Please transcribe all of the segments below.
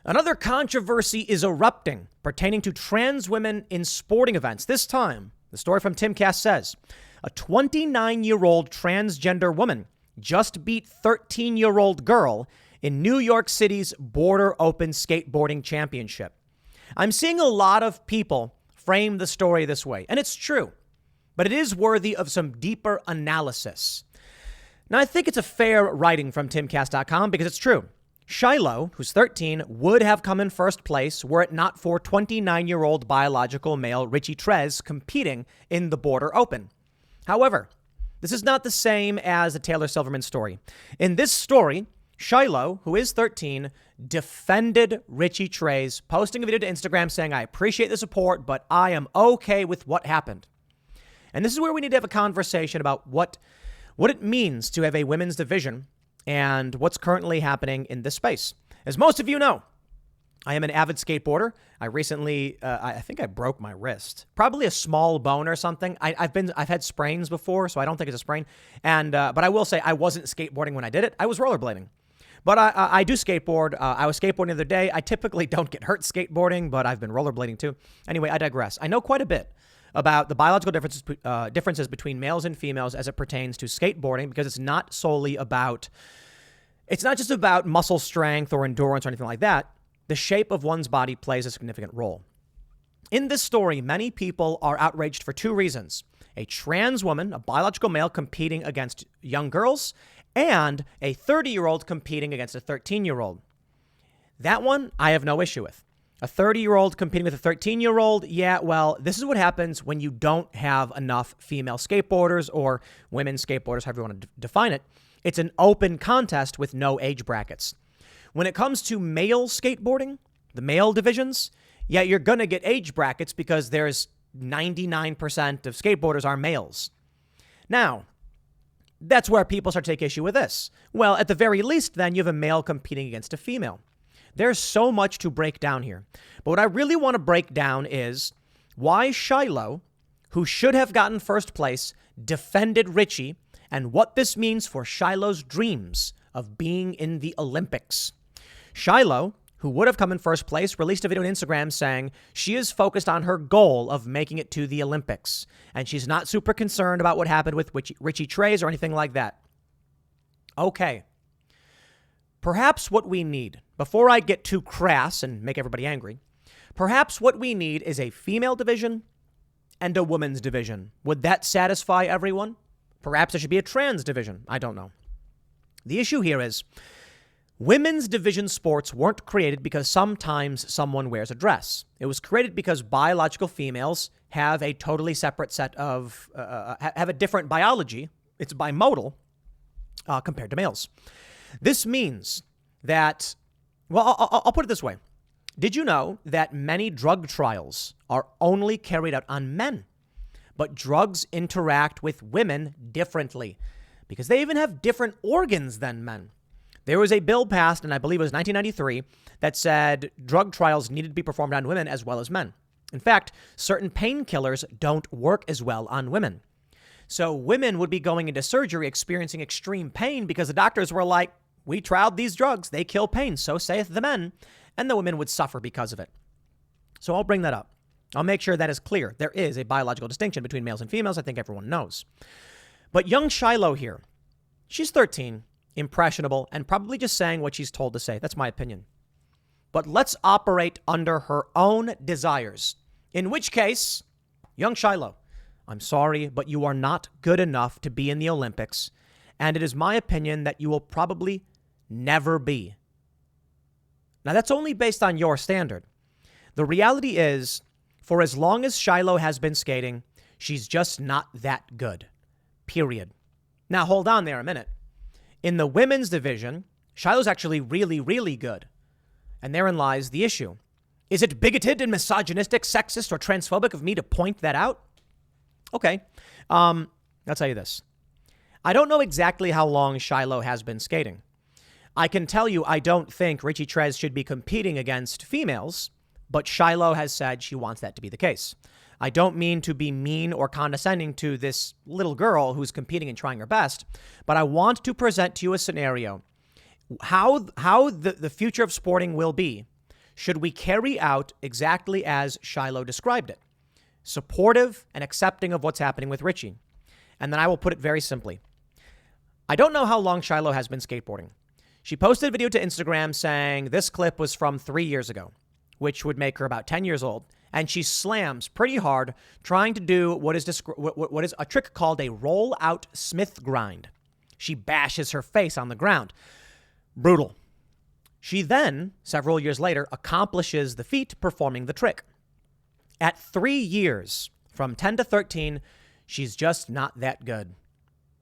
Another controversy is erupting pertaining to trans women in sporting events. This time, the story from Timcast says, a 29-year-old transgender woman just beat 13-year-old girl in New York City's Border Open Skateboarding Championship. I'm seeing a lot of people frame the story this way, and it's true, but it is worthy of some deeper analysis. Now, I think it's a fair writing from timcast.com because it's true. Shiloh, who's 13, would have come in first place were it not for 29-year-old biological male Richie Trez competing in the Border Open. However, this is not the same as the Taylor Silverman story. In this story, Shiloh, who is 13, defended Richie Trez, posting a video to Instagram saying, "I appreciate the support, but I am okay with what happened." And this is where we need to have a conversation about what it means to have a women's division and what's currently happening in this space. As most of you know, I am an avid skateboarder. I recently, I think I broke my wrist, probably a small bone or something. I've had sprains before, so I don't think it's a sprain. And but I will say I wasn't skateboarding when I did it. I was rollerblading. But I do skateboard. I was skateboarding the other day. I typically don't get hurt skateboarding, but I've been rollerblading too. Anyway, I digress. I know quite a bit about the biological differences between males and females as it pertains to skateboarding, because it's not just about muscle strength or endurance or anything like that. The shape of one's body plays a significant role. In this story, many people are outraged for two reasons: a trans woman, a biological male, competing against young girls, and a 30-year-old competing against a 13-year-old. That one I have no issue with. A 30-year-old competing with a 13-year-old, yeah, well, this is what happens when you don't have enough female skateboarders or women skateboarders, however you want to define it. It's an open contest with no age brackets. When it comes to male skateboarding, the male divisions, yeah, you're going to get age brackets because there's 99% of skateboarders are males. Now, that's where people start to take issue with this. Well, at the very least, then, you have a male competing against a female. There's so much to break down here. But what I really want to break down is why Shiloh, who should have gotten first place, defended Richie, and what this means for Shiloh's dreams of being in the Olympics. Shiloh, who would have come in first place, released a video on Instagram saying she is focused on her goal of making it to the Olympics, and she's not super concerned about what happened with Richie Trez or anything like that. Okay. Perhaps what we need, before I get too crass and make everybody angry, perhaps what we need is a female division and a women's division. Would that satisfy everyone? Perhaps there should be a trans division. I don't know. The issue here is women's division sports weren't created because sometimes someone wears a dress. It was created because biological females have a totally separate set of, have a different biology. It's bimodal compared to males. This means that, well, I'll put it this way. Did you know that many drug trials are only carried out on men? But drugs interact with women differently because they even have different organs than men. There was a bill passed, and I believe it was 1993, that said drug trials needed to be performed on women as well as men. In fact, certain painkillers don't work as well on women. So women would be going into surgery experiencing extreme pain because the doctors were like, we trialed these drugs. They kill pain. So saith the men. And the women would suffer because of it. So I'll bring that up. I'll make sure that is clear. There is a biological distinction between males and females. I think everyone knows. But young Shiloh here, she's 13, impressionable, and probably just saying what she's told to say. That's my opinion. But let's operate under her own desires. In which case, young Shiloh, I'm sorry, but you are not good enough to be in the Olympics. And it is my opinion that you will probably never be. Now, that's only based on your standard. The reality is, for as long as Shiloh has been skating, she's just not that good. Period. Now, hold on there a minute. In the women's division, Shiloh's actually really, really good. And therein lies the issue. Is it bigoted and misogynistic, sexist, or transphobic of me to point that out? Okay. I'll tell you this. I don't know exactly how long Shiloh has been skating. I can tell you I don't think Richie Trez should be competing against females, but Shiloh has said she wants that to be the case. I don't mean to be mean or condescending to this little girl who's competing and trying her best, but I want to present to you a scenario. How the future of sporting will be should we carry out exactly as Shiloh described it? Supportive and accepting of what's happening with Richie. And then I will put it very simply. I don't know how long Shiloh has been skateboarding. She posted a video to Instagram saying this clip was from 3 years ago, which would make her about 10 years old. And she slams pretty hard trying to do what is a trick called a roll-out Smith grind. She bashes her face on the ground. Brutal. She then, several years later, accomplishes the feat performing the trick. At 3 years, from 10 to 13, she's just not that good.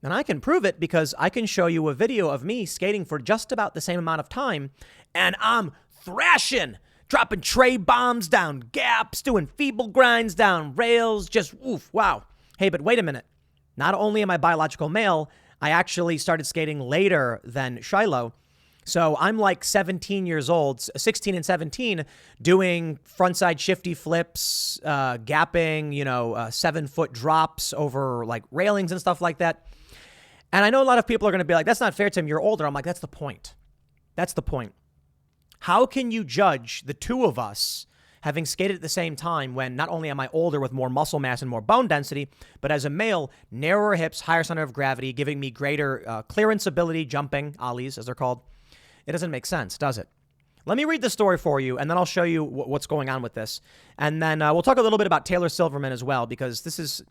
And I can prove it because I can show you a video of me skating for just about the same amount of time, and I'm thrashing, dropping tray bombs down gaps, doing feeble grinds down rails, just oof, wow. Hey, but wait a minute. Not only am I biological male, I actually started skating later than Shiloh. So I'm like 17 years old, 16 and 17, doing frontside shifty flips, gapping, 7-foot drops over like railings and stuff like that. And I know a lot of people are going to be like, that's not fair, Tim, you're older. I'm like, that's the point. That's the point. How can you judge the two of us having skated at the same time when not only am I older with more muscle mass and more bone density, but as a male, narrower hips, higher center of gravity, giving me greater clearance ability, jumping, ollies as they're called. It doesn't make sense, does it? Let me read the story for you, and then I'll show you what's going on with this. And then we'll talk a little bit about Taylor Silverman as well, because this is,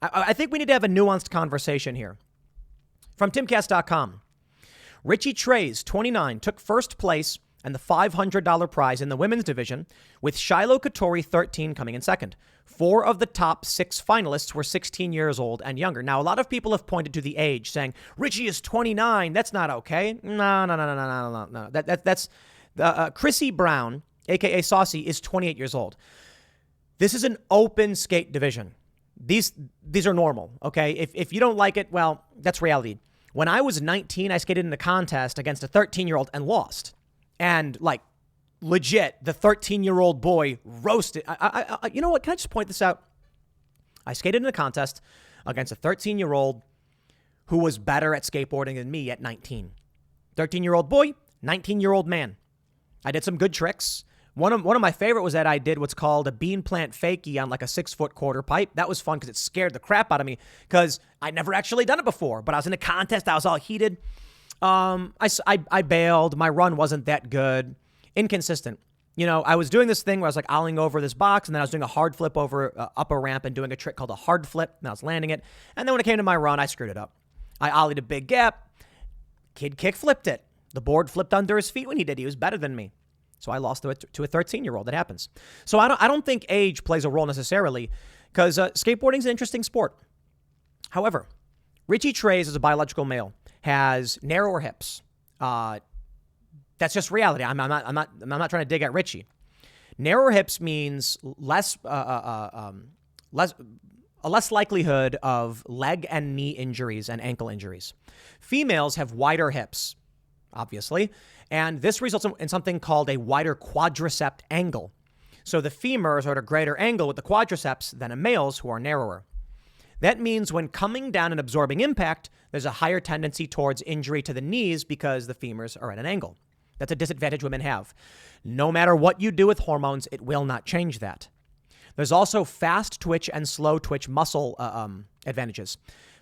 I think we need to have a nuanced conversation here. From timcast.com, Richie Trey's 29 took first place and the $500 prize in the women's division, with Shiloh Katori 13 coming in second. 4 of the top 6 finalists were 16 years old and younger. Now, a lot of people have pointed to the age, saying, Richie is 29. That's not okay. No. That's Chrissy Brown, a.k.a. Saucy, is 28 years old. This is an open skate division. These are normal, okay? If you don't like it, well, that's reality. When I was 19, I skated in a contest against a 13-year-old and lost. And, like, legit, the 13-year-old boy roasted. You know what? Can I just point this out? I skated in a contest against a 13-year-old who was better at skateboarding than me at 19. 13-year-old boy, 19-year-old man. I did some good tricks. One of my favorite was that I did what's called a bean plant fakie on like a 6-foot quarter pipe. That was fun because it scared the crap out of me because I'd never actually done it before. But I was in a contest. I was all heated. I bailed. My run wasn't that good. Inconsistent. I was doing this thing where I was like ollieing over this box, and then I was doing a hard flip over up a ramp and doing a trick called a hard flip, and I was landing it. And then when it came to my run, I screwed it up. I ollied a big gap. Kid kick flipped it. The board flipped under his feet when he did. He was better than me. So I lost to a 13-year-old. That happens. So I don't think age plays a role necessarily because skateboarding is an interesting sport. However, Richie Trey's as a biological male has narrower hips. That's just reality. I'm not trying to dig at Richie. Narrower hips means less likelihood of leg and knee injuries and ankle injuries. Females have wider hips, obviously, and this results in something called a wider quadricep angle. So the femurs are at a greater angle with the quadriceps than a male's who are narrower. That means when coming down and absorbing impact, there's a higher tendency towards injury to the knees because the femurs are at an angle. That's a disadvantage women have. No matter what you do with hormones, it will not change that. There's also fast twitch and slow twitch muscle advantages.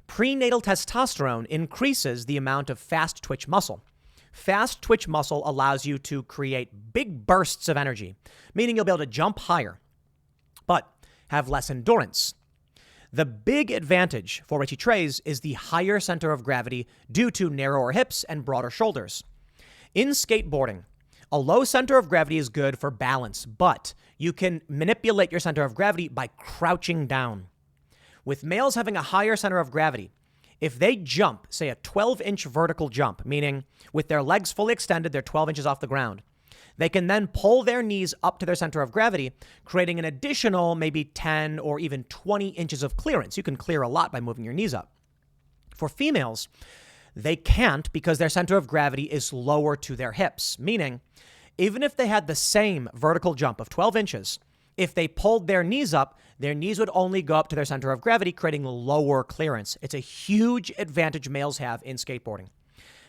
Prenatal testosterone increases the amount of fast twitch muscle. Fast twitch muscle allows you to create big bursts of energy, meaning you'll be able to jump higher, but have less endurance. The big advantage for Richie Trey's is the higher center of gravity due to narrower hips and broader shoulders. In skateboarding, a low center of gravity is good for balance, but you can manipulate your center of gravity by crouching down. With males having a higher center of gravity, if they jump, say a 12-inch vertical jump, meaning with their legs fully extended, they're 12 inches off the ground, they can then pull their knees up to their center of gravity, creating an additional maybe 10 or even 20 inches of clearance. You can clear a lot by moving your knees up. For females, they can't because their center of gravity is lower to their hips, meaning even if they had the same vertical jump of 12 inches, if they pulled their knees up, their knees would only go up to their center of gravity, creating lower clearance. It's a huge advantage males have in skateboarding.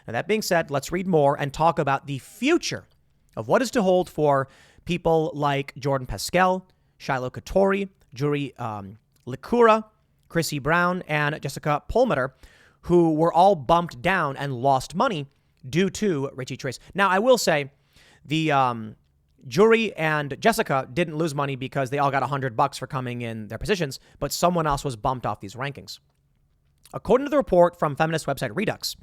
Now, that being said, let's read more and talk about the future of what is to hold for People like Jordan Pascal, Shiloh Katori, Juri Likura, Chrissy Brown, and Jessica Polmeter, who were all bumped down and lost money due to Richie Trace. Now, I will say the Juri and Jessica didn't lose money because they all got $100 for coming in their positions, but someone else was bumped off these rankings. According to the report from feminist website Redux,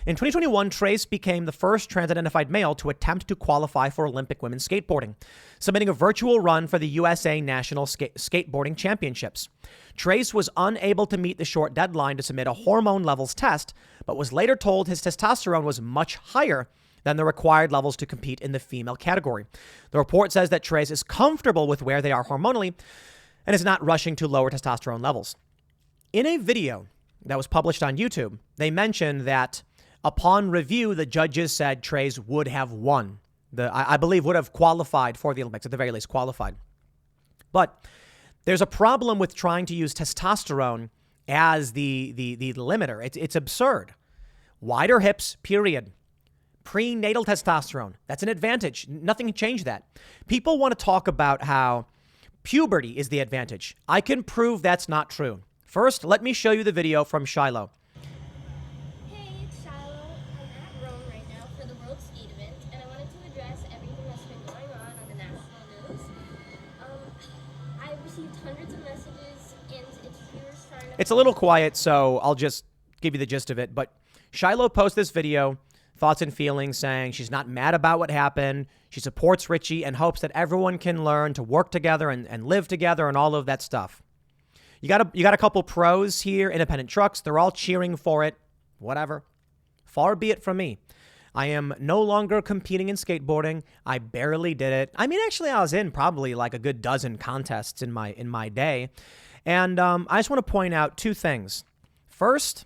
in 2021, Trace became the first trans-identified male to attempt to qualify for Olympic women's skateboarding, submitting a virtual run for the USA National Skateboarding Championships. Trace was unable to meet the short deadline to submit a hormone levels test, but was later told his testosterone was much higher than the required levels to compete in the female category. The report says that Trace is comfortable with where they are hormonally and is not rushing to lower testosterone levels. In a video that was published on YouTube, they mentioned that upon review, the judges said Trace would have won. I believe would have qualified for the Olympics, at the very least qualified. But there's a problem with trying to use testosterone as the limiter. It's absurd. Wider hips, period. Prenatal testosterone, that's an advantage. Nothing can change that. People want to talk about how puberty is the advantage. I can prove that's not true. First, let me show you the video from Shiloh. Hey, it's Shiloh. I'm at Rome right now for the World Skate event, and I wanted to address everything that's been going on the national news. I've received hundreds of messages, and it's viewers trying to... It's a little quiet, so I'll just give you the gist of it. But Shiloh posted this video, thoughts and feelings, saying she's not mad about what happened. She supports Richie and hopes that everyone can learn to work together and live together and all of that stuff. You got a couple pros here, independent trucks. They're all cheering for it. Whatever. Far be it from me. I am no longer competing in skateboarding. I barely did it. I mean, actually, I was in probably like a good dozen contests in my day. And I just want to point out two things. First,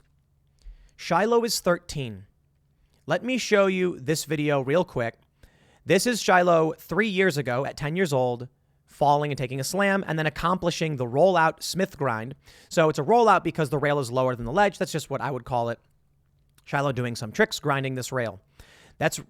Shiloh is 13. Let me show you this video real quick. This is Shiloh 3 years ago at 10 years old, falling and taking a slam, and then accomplishing the rollout Smith grind. So it's a rollout because the rail is lower than the ledge. That's just what I would call it. Shiloh doing some tricks, grinding this rail. It's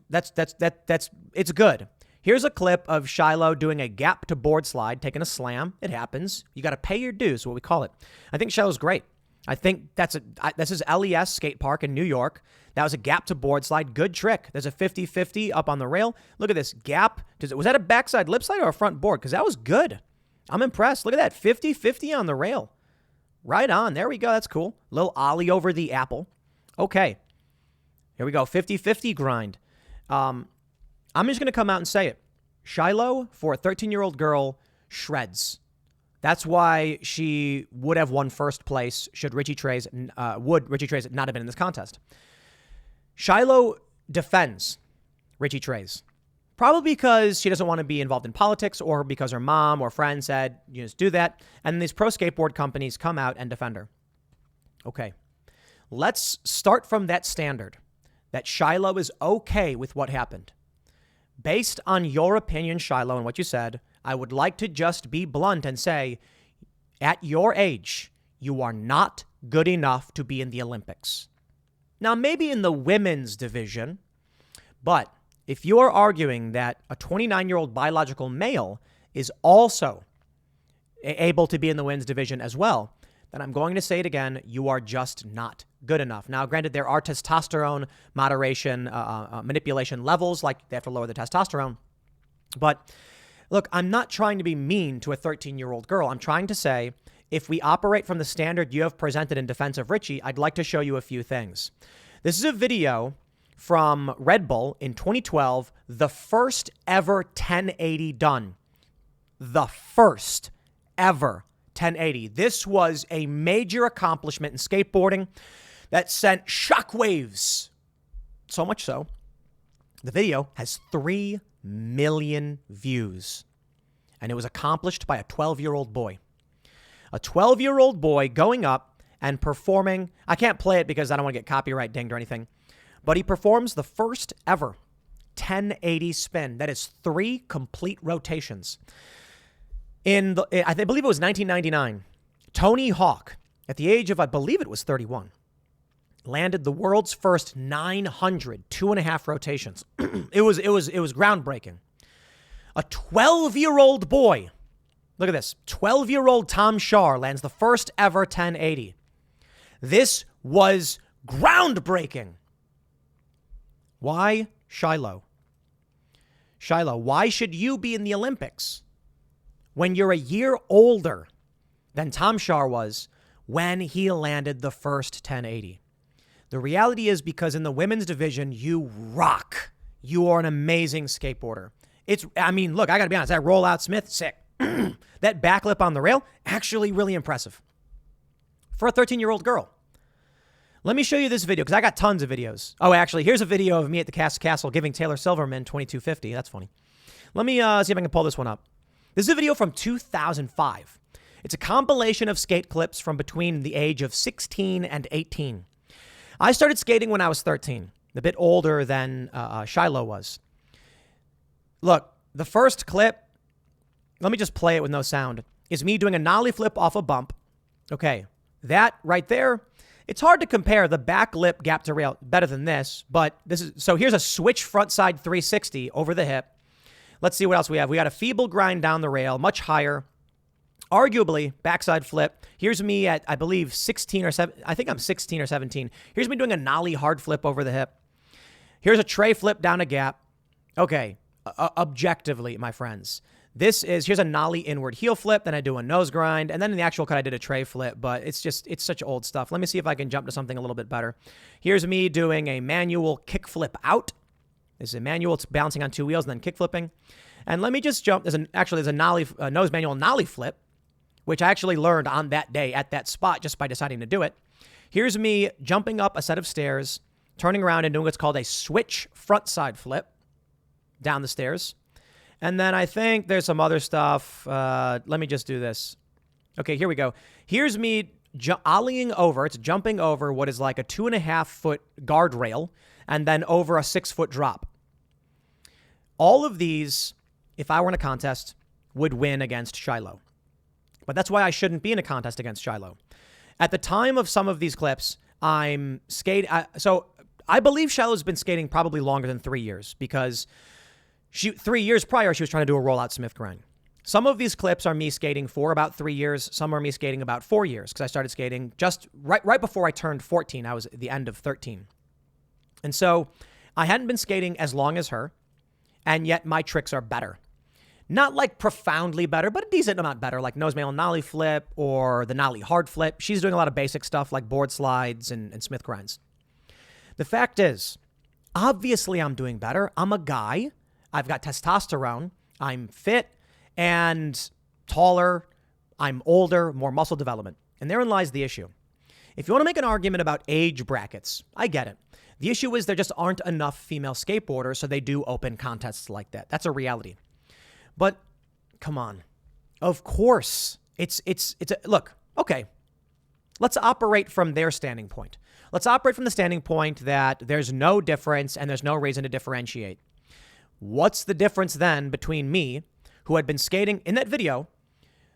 good. Here's a clip of Shiloh doing a gap to board slide, taking a slam. It happens. You got to pay your dues, what we call it. I think Shiloh's great. I think this is LES skate park in New York. That was a gap to board slide. Good trick. There's a 50-50 up on the rail. Look at this gap. Was that a backside lip slide or a front board? Because that was good. I'm impressed. Look at that 50-50 on the rail. Right on. There we go. That's cool. Little ollie over the apple. Okay. Here we go. 50-50 grind. I'm just going to come out and say it. Shiloh, for a 13-year-old girl, shreds. That's why she would have won first place should Richie Trace not have been in this contest. Shiloh defends Richie Trace, probably because she doesn't want to be involved in politics or because her mom or friend said, you just do that. And these pro skateboard companies come out and defend her. Okay, let's start from that standard that Shiloh is okay with what happened. Based on your opinion, Shiloh, and what you said, I would like to just be blunt and say, at your age, you are not good enough to be in the Olympics. Now, maybe in the women's division, but if you are arguing that a 29-year-old biological male is also able to be in the women's division as well, then I'm going to say it again, you are just not good enough. Now, granted, there are testosterone moderation, manipulation levels, like they have to lower the testosterone. But look, I'm not trying to be mean to a 13-year-old girl. I'm trying to say, if we operate from the standard you have presented in defense of Richie, I'd like to show you a few things. This is a video from Red Bull in 2012, the first ever 1080 done. The first ever 1080. This was a major accomplishment in skateboarding that sent shockwaves. So much so, the video has 3 million views. And it was accomplished by a 12-year-old boy. A 12-year-old boy going up and performing. I can't play it because I don't want to get copyright dinged or anything. But he performs the first ever 1080 spin. That is 3 complete rotations. I believe it was 1999, Tony Hawk, at the age of, I believe it was 31, landed the world's first 900 2.5 rotations. It was groundbreaking. A 12-year-old boy, look at this, 12-year-old Tom Shar lands the first ever 1080. This was groundbreaking. Why Shiloh? Shiloh, why should you be in the Olympics when you're a year older than Tom Shar was when he landed the first 1080? The reality is because in the women's division, you rock. You are an amazing skateboarder. Look, I got to be honest, that rollout Smith, sick. That backflip on the rail, actually really impressive for a 13-year-old girl. Let me show you this video because I got tons of videos. Oh, actually, here's a video of me at the Castle giving Taylor Silverman $22.50. That's funny. Let me see if I can pull this one up. This is a video from 2005. It's a compilation of skate clips from between the age of 16 and 18. I started skating when I was 13, a bit older than Shiloh was. Look, the first clip, let me just play it with no sound, is me doing a nollie flip off a bump. Okay, that right there, it's hard to compare the back lip gap to rail better than this, but so here's a switch frontside 360 over the hip. Let's see what else we have. We got a feeble grind down the rail, much higher. Arguably, backside flip. Here's me at, I believe, 16 or 7. I think I'm 16 or 17. Here's me doing a nollie hard flip over the hip. Here's a tray flip down a gap. Okay, objectively, my friends. Here's a nollie inward heel flip. Then I do a nose grind. And then in the actual cut, I did a tray flip. But it's such old stuff. Let me see if I can jump to something a little bit better. Here's me doing a manual kick flip out. This is a manual. It's bouncing on two wheels and then kick flipping. And let me just jump. There's a nose manual nollie flip, which I actually learned on that day at that spot just by deciding to do it. Here's me jumping up a set of stairs, turning around and doing what's called a switch frontside flip down the stairs. And then I think there's some other stuff. Let me just do this. Okay, here we go. Here's me ollieing over. It's jumping over what is like a 2.5-foot guardrail and then over a 6-foot drop. All of these, if I were in a contest, would win against Shiloh. But that's why I shouldn't be in a contest against Shiloh. At the time of some of these clips, I'm skating. So I believe Shiloh's been skating probably longer than 3 years because 3 years prior, she was trying to do a rollout Smith grind. Some of these clips are me skating for about 3 years. Some are me skating about 4 years because I started skating just right before I turned 14. I was at the end of 13. And so I hadn't been skating as long as her, and yet my tricks are better. Not like profoundly better, but a decent amount better, like nose manual nollie flip or the nollie hard flip. She's doing a lot of basic stuff like board slides and Smith grinds. The fact is, obviously I'm doing better. I'm a guy. I've got testosterone. I'm fit and taller. I'm older, more muscle development. And therein lies the issue. If you want to make an argument about age brackets, I get it. The issue is there just aren't enough female skateboarders, so they do open contests like that. That's a reality. But come on. Of course, look, okay. Let's operate from their standing point. Let's operate from the standing point that there's no difference and there's no reason to differentiate. What's the difference then between me, who had been skating in that video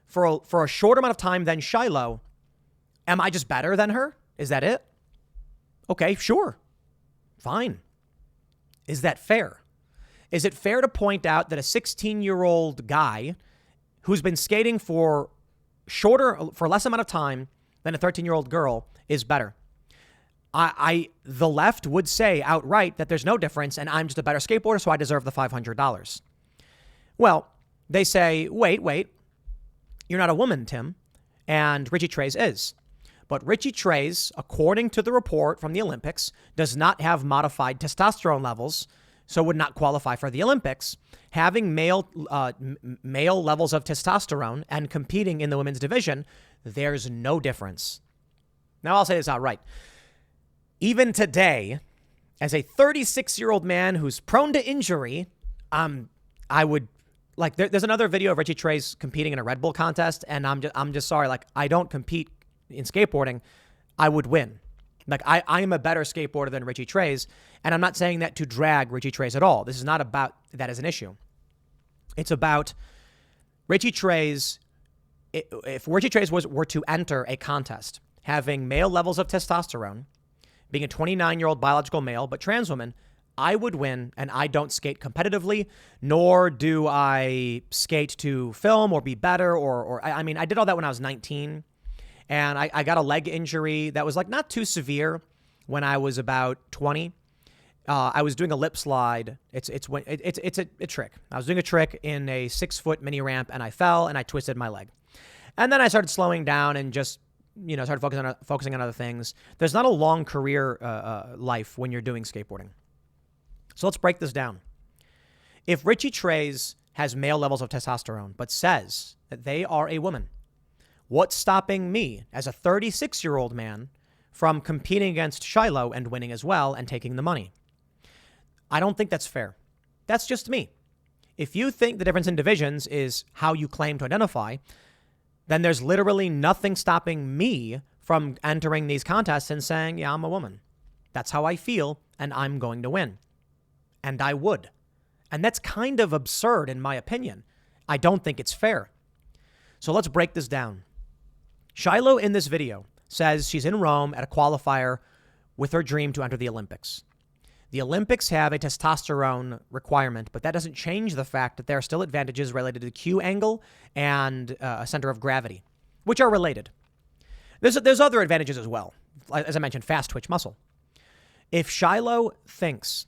for a short amount of time than Shiloh? Am I just better than her? Is that it? Okay, sure. Fine. Is that fair? Is it fair to point out that a 16-year-old guy who's been skating for less amount of time than a 13-year-old girl is better? The left would say outright that there's no difference and I'm just a better skateboarder, so I deserve the $500. Well, they say, wait, you're not a woman, Tim, and Richie Trays is. But Richie Trays, according to the report from the Olympics, does not have modified testosterone levels, so would not qualify for the Olympics. Having male levels of testosterone and competing in the women's division, there's no difference. Now, I'll say this outright. Even today, as a 36-year-old man who's prone to injury, I would, like, there's another video of Richie Trays competing in a Red Bull contest, and I'm just sorry, like, I don't compete in skateboarding. I would win. Like, I am a better skateboarder than Richie Trays, and I'm not saying that to drag Richie Trays at all. This is not about that as an issue. It's about Richie Trays. If Richie Trays were to enter a contest, having male levels of testosterone, being a 29-year-old biological male, but trans woman, I would win, and I don't skate competitively, nor do I skate to film or be better. I mean, I did all that when I was 19, and I got a leg injury that was like not too severe when I was about 20. I was doing a lip slide. It's a trick. I was doing a trick in a 6-foot mini ramp, and I fell and I twisted my leg. And then I started slowing down and just started focusing on other things. There's not a long career life when you're doing skateboarding. So let's break this down. If Richie Trey's has male levels of testosterone, but says that they are a woman, what's stopping me as a 36-year-old man from competing against Shiloh and winning as well and taking the money? I don't think that's fair. That's just me. If you think the difference in divisions is how you claim to identify, then there's literally nothing stopping me from entering these contests and saying, yeah, I'm a woman. That's how I feel, and I'm going to win. And I would. And that's kind of absurd in my opinion. I don't think it's fair. So let's break this down. Shiloh in this video says she's in Rome at a qualifier with her dream to enter the Olympics. The Olympics have a testosterone requirement, but that doesn't change the fact that there are still advantages related to Q angle and a center of gravity, which are related. There's other advantages as well. As I mentioned, fast twitch muscle. If Shiloh thinks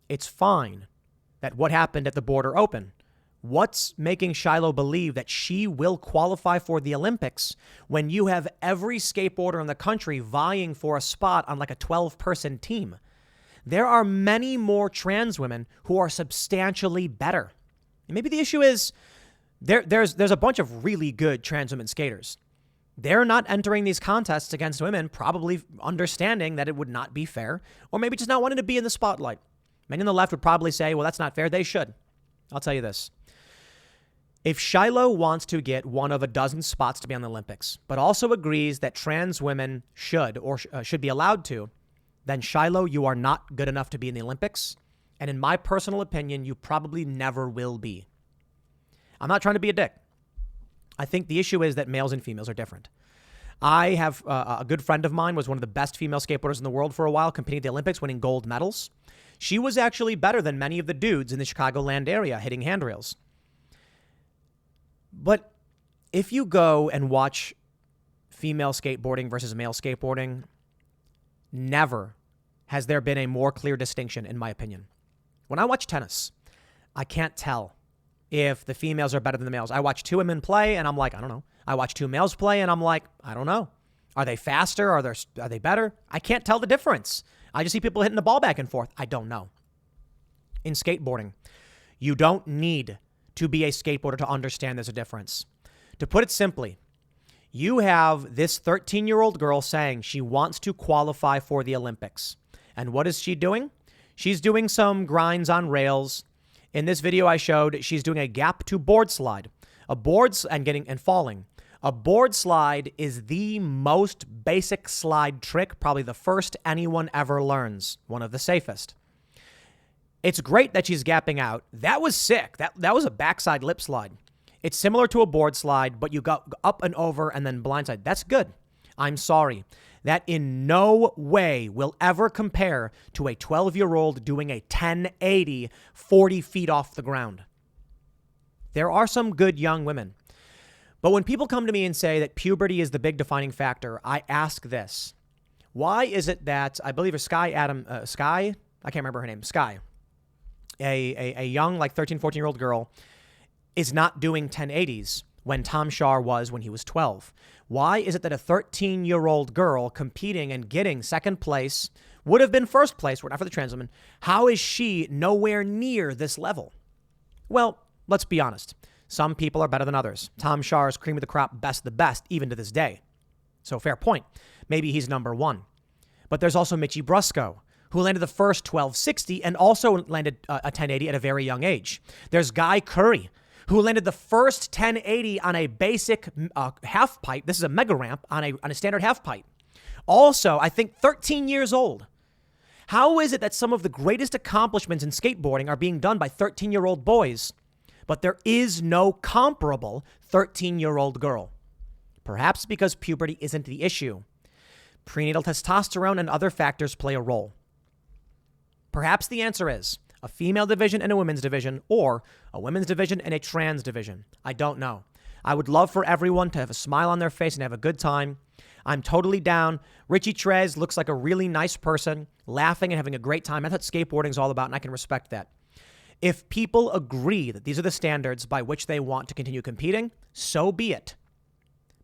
it's fine that what happened at the border open, what's making Shiloh believe that she will qualify for the Olympics when you have every skateboarder in the country vying for a spot on like a 12-person team? There are many more trans women who are substantially better. And maybe the issue is there's a bunch of really good trans women skaters. They're not entering these contests against women, probably understanding that it would not be fair, or maybe just not wanting to be in the spotlight. Many on the left would probably say, well, that's not fair. They should. I'll tell you this. If Shiloh wants to get one of a dozen spots to be on the Olympics, but also agrees that trans women should be allowed to, then Shiloh, you are not good enough to be in the Olympics. And in my personal opinion, you probably never will be. I'm not trying to be a dick. I think the issue is that males and females are different. I have a good friend of mine was one of the best female skateboarders in the world for a while, competing at the Olympics, winning gold medals. She was actually better than many of the dudes in the Chicagoland area hitting handrails. But if you go and watch female skateboarding versus male skateboarding, never has there been a more clear distinction, in my opinion. When I watch tennis, I can't tell if the females are better than the males. I watch two women play, and I'm like, I don't know. I watch two males play, and I'm like, I don't know. Are they faster? Are they better? I can't tell the difference. I just see people hitting the ball back and forth. I don't know. In skateboarding, you don't need to be a skateboarder to understand there's a difference. To put it simply, you have this 13-year-old girl saying she wants to qualify for the Olympics. And what is she doing? She's doing some grinds on rails. In this video I showed, she's doing a gap to board slide. And falling. A board slide is the most basic slide trick, probably the first anyone ever learns, one of the safest. It's great that she's gapping out. That was sick. That was a backside lip slide. It's similar to a board slide, but you go up and over and then blindside. That's good. I'm sorry. That in no way will ever compare to a 12-year-old doing a 1080 40 feet off the ground. There are some good young women. But when people come to me and say that puberty is the big defining factor, I ask this. Why is it that, I believe it's Sky, I can't remember her name, Sky, a young, like 13, 14-year-old girl, is not doing 1080s when Tom Shar was when he was 12? Why is it that a 13-year-old girl competing and getting second place would have been first place, were not for the trans woman? How is she nowhere near this level? Well, let's be honest. Some people are better than others. Tom Shar is cream of the crop, best of the best, even to this day. So fair point. Maybe he's number one. But there's also Mitchie Brusco, who landed the first 1260 and also landed a 1080 at a very young age. There's Guy Curry, who landed the first 1080 on a basic half pipe. This is a mega ramp on a standard half pipe. Also, I think 13 years old. How is it that some of the greatest accomplishments in skateboarding are being done by 13-year-old boys, but there is no comparable 13-year-old girl? Perhaps because puberty isn't the issue. Prenatal testosterone and other factors play a role. Perhaps the answer is a female division and a women's division, or a women's division and a trans division. I don't know. I would love for everyone to have a smile on their face and have a good time. I'm totally down. Richie Trez looks like a really nice person, laughing and having a great time. That's what skateboarding is all about, and I can respect that. If people agree that these are the standards by which they want to continue competing, so be it.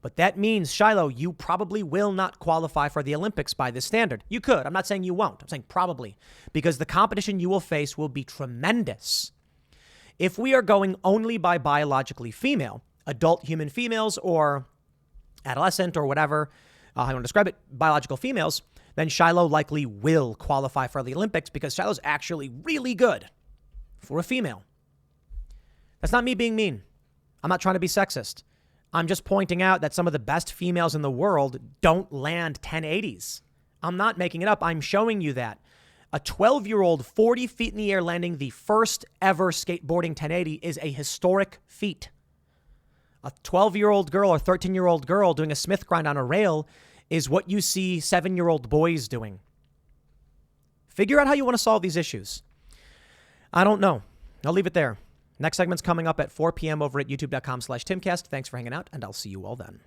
But that means, Shiloh, you probably will not qualify for the Olympics by this standard. You could. I'm not saying you won't. I'm saying probably. Because the competition you will face will be tremendous. If we are going only by biologically female, adult human females or adolescent or whatever, how you want to describe it, biological females, then Shiloh likely will qualify for the Olympics because Shiloh's actually really good for a female. That's not me being mean. I'm not trying to be sexist. I'm just pointing out that some of the best females in the world don't land 1080s. I'm not making it up. I'm showing you that. A 12-year-old 40 feet in the air landing the first ever skateboarding 1080 is a historic feat. A 12-year-old girl or 13-year-old girl doing a Smith grind on a rail is what you see 7-year-old boys doing. Figure out how you want to solve these issues. I don't know. I'll leave it there. Next segment's coming up at 4 p.m. over at youtube.com/Timcast. Thanks for hanging out, and I'll see you all then.